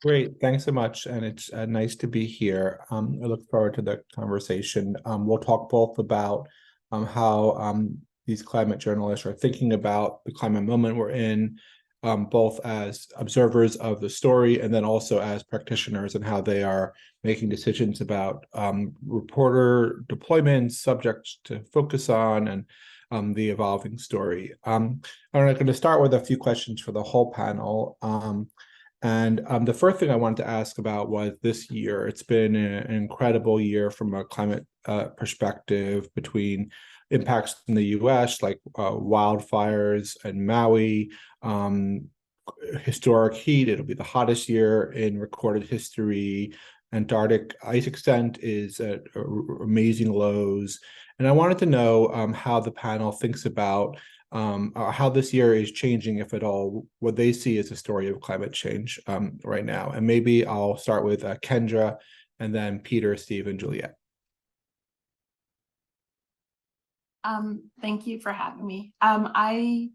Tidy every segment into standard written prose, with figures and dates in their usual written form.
Great, thanks so much, and it's nice to be here. I look forward to the conversation. We'll talk both about how these climate journalists are thinking about the climate moment we're in, both as observers of the story and then also as practitioners, and how they are making decisions about reporter deployments, subjects to focus on, and the evolving story. I'm going to start with a few questions for the whole panel. The first thing I wanted to ask about was this year. It's been an incredible year from a climate perspective, between impacts in the US, like wildfires in Maui, historic heat. It'll be the hottest year in recorded history. Antarctic ice extent is at amazing lows. And I wanted to know how the panel thinks about how this year is changing, if at all, what they see as a story of climate change right now. And maybe I'll start with Kendra, and then Peter, Steve, and Juliet. Thank you for having me. I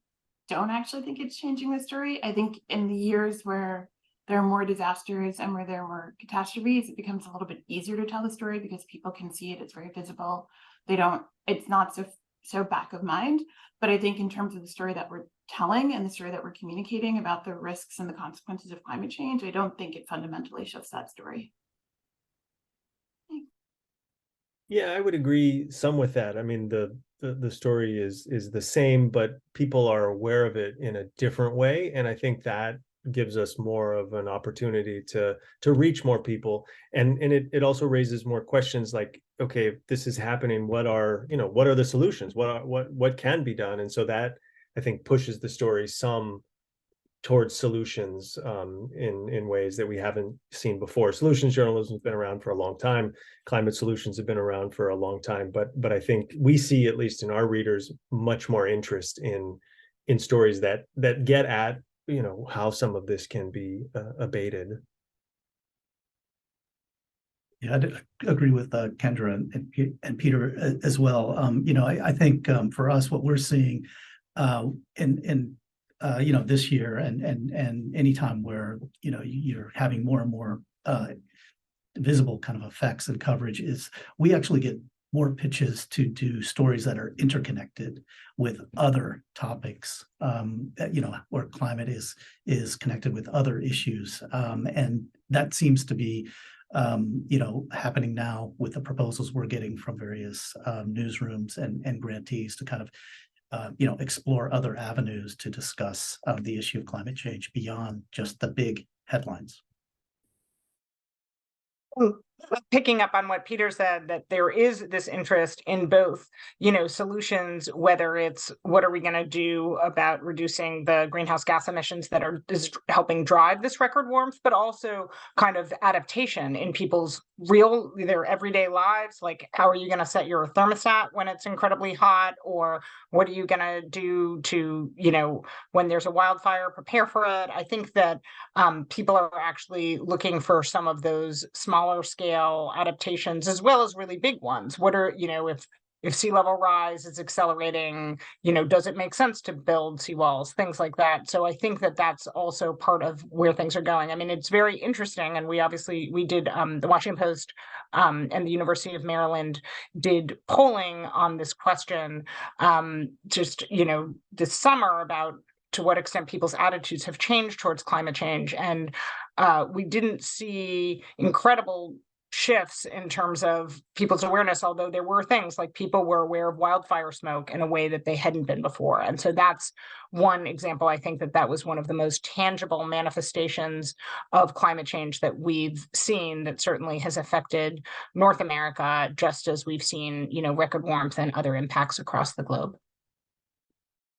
don't actually think it's changing the story. I think in the years where there are more disasters and where there are more catastrophes, it becomes a little bit easier to tell the story because people can see it. It's very visible. It's not so back of mind. But I think in terms of the story that we're telling and the story that we're communicating about the risks and the consequences of climate change, I don't think it fundamentally shifts that story. Yeah, I would agree some with that. I mean, the story is the same, but people are aware of it in a different way. And I think that gives us more of an opportunity to reach more people. And it also raises more questions like, okay, if this is happening, what are the solutions? What can be done? And so that, I think, pushes the story some towards solutions in ways that we haven't seen before. Solutions journalism has been around for a long time. Climate solutions have been around for a long time, but I think we see, at least in our readers, much more interest in stories that get at how some of this can be abated. Yeah, I agree with Kendra and Peter as well. I think for us, what we're seeing in this year and anytime where you're having more and more visible kind of effects and coverage, is we actually get more pitches to do stories that are interconnected with other topics, where climate is connected with other issues, and that seems to be happening now with the proposals we're getting from various newsrooms and grantees to kind of explore other avenues to discuss the issue of climate change beyond just the big headlines. Picking up on what Peter said, that there is this interest in both, solutions, whether it's what are we going to do about reducing the greenhouse gas emissions that are helping drive this record warmth, but also kind of adaptation in people's their everyday lives. Like, how are you going to set your thermostat when it's incredibly hot? Or what are you going to do to, when there's a wildfire, prepare for it? I think that people are actually looking for some of those smaller scale adaptations as well as really big ones. What are, if sea level rise is accelerating, does it make sense to build seawalls, things like that. So I think that that's also part of where things are going. I mean, it's very interesting. And we did, the Washington Post and the University of Maryland did polling on this question this summer about to what extent people's attitudes have changed towards climate change. And we didn't see incredible shifts in terms of people's awareness, although there were things like people were aware of wildfire smoke in a way that they hadn't been before. And so that's one example. I think that was one of the most tangible manifestations of climate change that we've seen, that certainly has affected North America, just as we've seen, record warmth and other impacts across the globe.